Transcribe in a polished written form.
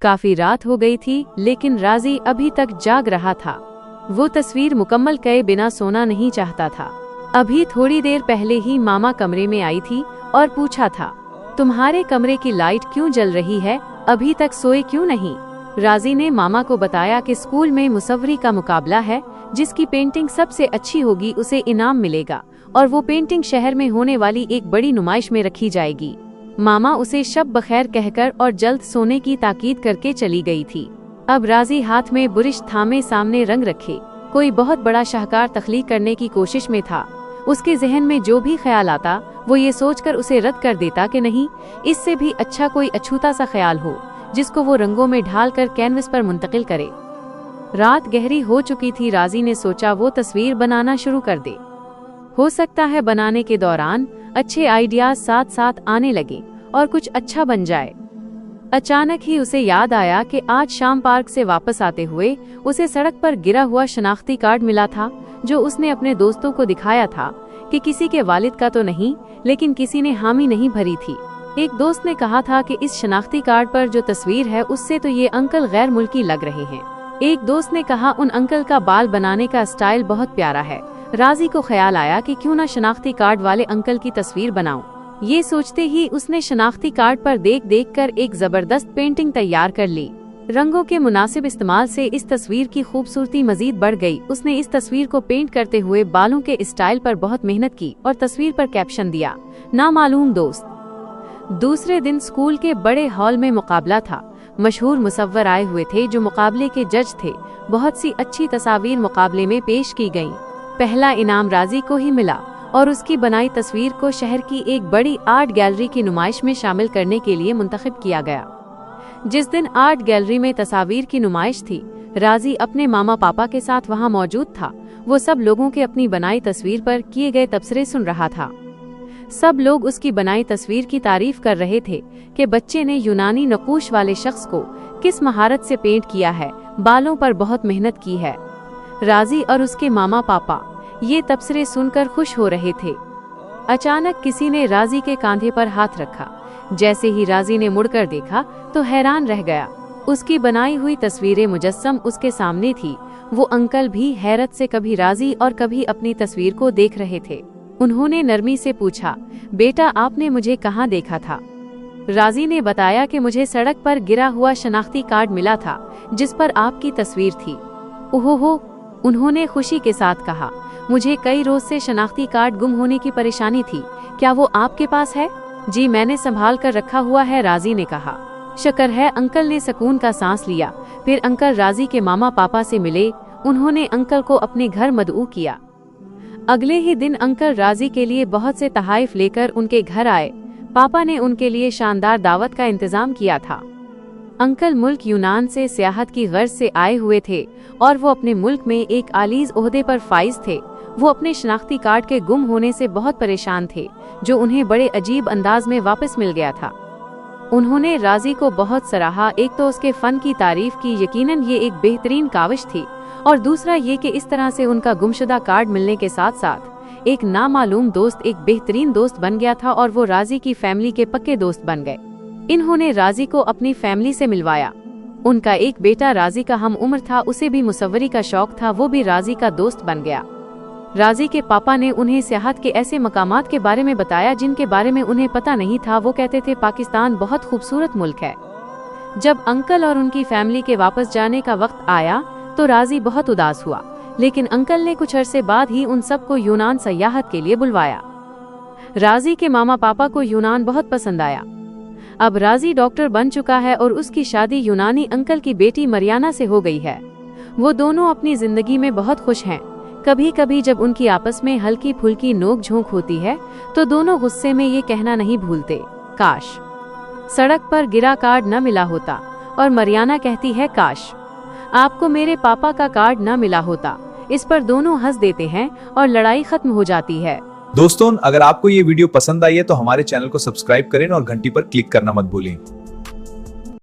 काफी रात हो गई थी, लेकिन राजी अभी तक जाग रहा था। वो तस्वीर मुकम्मल किए बिना सोना नहीं चाहता था। अभी थोड़ी देर पहले ही मामा कमरे में आई थी और पूछा था, तुम्हारे कमरे की लाइट क्यों जल रही है, अभी तक सोए क्यों नहीं? राजी ने मामा को बताया कि स्कूल में मुसव्वरी का मुकाबला है, जिसकी पेंटिंग सबसे अच्छी होगी उसे इनाम मिलेगा और वो पेंटिंग शहर में होने वाली एक बड़ी नुमाइश में रखी जाएगी। मामा उसे शब बखैर कहकर और जल्द सोने की ताकीद करके चली गई थी। अब राजी हाथ में बुरिश थामे सामने रंग रखे कोई बहुत बड़ा शाहकार तख्लीक करने की कोशिश में था। उसके जहन में जो भी ख्याल आता वो ये सोचकर उसे रद्द कर देता कि नहीं, इससे भी अच्छा कोई अछूता सा ख्याल हो जिसको वो रंगों में ढालकर कैनवस पर मुंतकिल करे। रात गहरी हो चुकी थी। राजी ने सोचा वो तस्वीर बनाना शुरू कर दे। हो सकता है बनाने के दौरान अच्छे आइडियाज साथ साथ आने लगे और कुछ अच्छा बन जाए। अचानक ही उसे याद आया कि आज शाम पार्क से वापस आते हुए उसे सड़क पर गिरा हुआ शनाख्ती कार्ड मिला था, जो उसने अपने दोस्तों को दिखाया था कि किसी के वालिद का तो नहीं, लेकिन किसी ने हामी नहीं भरी थी। एक दोस्त ने कहा था कि इस शनाख्ती कार्ड पर जो तस्वीर है उससे तो ये अंकल गैर मुल्की लग रहे हैं। एक दोस्त ने कहा उन अंकल का बाल बनाने का स्टाइल बहुत प्यारा है। राजी को ख्याल आया कि क्यों ना शनाख्ती कार्ड वाले अंकल की तस्वीर बनाऊं। ये सोचते ही उसने शनाख्ती कार्ड पर देख देख कर एक जबरदस्त पेंटिंग तैयार कर ली। रंगों के मुनासिब इस्तेमाल से इस तस्वीर की खूबसूरती मजीद बढ़ गई। उसने इस तस्वीर को पेंट करते हुए बालों के स्टाइल पर बहुत मेहनत की और तस्वीर पर कैप्शन दिया, नामालूम दोस्त। दूसरे दिन स्कूल के बड़े हॉल में मुकाबला था। मशहूर मुसव्वर आए हुए थे जो मुकाबले के जज थे। बहुत सी अच्छी तस्वीर मुकाबले में पेश की गईं। पहला इनाम राजी को ही मिला और उसकी बनाई तस्वीर को शहर की एक बड़ी आर्ट गैलरी की नुमाइश में शामिल करने के लिए मुंतखब किया गया। जिस दिन आर्ट गैलरी में तस्वीर की नुमाइश थी, राजी अपने मामा पापा के साथ वहां मौजूद था। वो सब लोगों के अपनी बनाई तस्वीर पर किए गए तबसरे सुन रहा था। सब लोग उसकी बनाई तस्वीर की तारीफ कर रहे थे कि बच्चे ने यूनानी नकूश वाले शख्स को किस महारत से पेंट किया है, बालों पर बहुत मेहनत की है। राजी और उसके मामा पापा ये तबसरे सुनकर खुश हो रहे थे। अचानक किसी ने राजी के कांधे पर हाथ रखा। जैसे ही राजी ने मुड़कर देखा तो हैरान रह गया। उसकी बनाई हुई तस्वीरें मुजस्सम उसके सामने थी। वो अंकल भी हैरत से कभी राजी और कभी अपनी तस्वीर को देख रहे थे। उन्होंने नरमी से पूछा, बेटा आपने मुझे कहाँ देखा था? राजी ने बताया कि मुझे सड़क पर गिरा हुआ शनाख्ती कार्ड मिला था जिस पर आपकी तस्वीर थी। ओहो, उन्होंने खुशी के साथ कहा, मुझे कई रोज से शनाख्ती कार्ड गुम होने की परेशानी थी, क्या वो आपके पास है? जी मैंने संभाल कर रखा हुआ है, राजी ने कहा। शुक्र है, अंकल ने सुकून का सांस लिया। फिर अंकल राजी के मामा पापा से मिले। उन्होंने अंकल को अपने घर मदऊ किया। अगले ही दिन अंकल राजी के लिए बहुत से तहाइफ लेकर उनके घर आए। पापा ने उनके लिए शानदार दावत का इंतजाम किया था। अंकल मुल्क यूनान से सियाहत की गर्ज से आए हुए थे और वो अपने मुल्क में एक आलीज ओहदे पर फाइज थे। वो अपने शनाख्ती कार्ड के गुम होने से बहुत परेशान थे, जो उन्हें बड़े अजीब अंदाज में वापस मिल गया था। उन्होंने राजी को बहुत सराहा। एक तो उसके फन की तारीफ की, यकीनन ये एक बेहतरीन काविश थी, और दूसरा ये कि इस तरह से उनका गुमशुदा कार्ड मिलने के साथ साथ एक नामालूम दोस्त एक बेहतरीन दोस्त बन गया था और वो राजी की फैमिली के पक्के दोस्त बन गए। इन्होंने राजी को अपनी फैमिली से मिलवाया। उनका एक बेटा राजी का हम उम्र था, उसे भी मुसव्वरी का शौक था, वो भी राजी का दोस्त बन गया। राजी के पापा ने उन्हें सियाहत के ऐसे मकामात के बारे में बताया जिनके बारे में उन्हें पता नहीं था। वो कहते थे पाकिस्तान बहुत खूबसूरत मुल्क है। जब अंकल और उनकी फैमिली के वापस जाने का वक्त आया तो राजी बहुत उदास हुआ, लेकिन अंकल ने कुछ अरसे बाद ही उन सबको यूनान सयाहत के लिए बुलवाया। राजी के मामा पापा को यूनान बहुत पसंद आया। अब राजी डॉक्टर बन चुका है और उसकी शादी यूनानी अंकल की बेटी मरियाना से हो गई है। वो दोनों अपनी जिंदगी में बहुत खुश हैं। कभी कभी जब उनकी आपस में हल्की फुल्की नोक झोंक होती है तो दोनों गुस्से में ये कहना नहीं भूलते, काश सड़क पर गिरा कार्ड न मिला होता। और मरियाना कहती है, काश आपको मेरे पापा का कार्ड न मिला होता। इस पर दोनों हंस देते हैं और लड़ाई खत्म हो जाती है। दोस्तों, अगर आपको ये वीडियो पसंद आई है तो हमारे चैनल को सब्सक्राइब करें और घंटी पर क्लिक करना मत भूलें।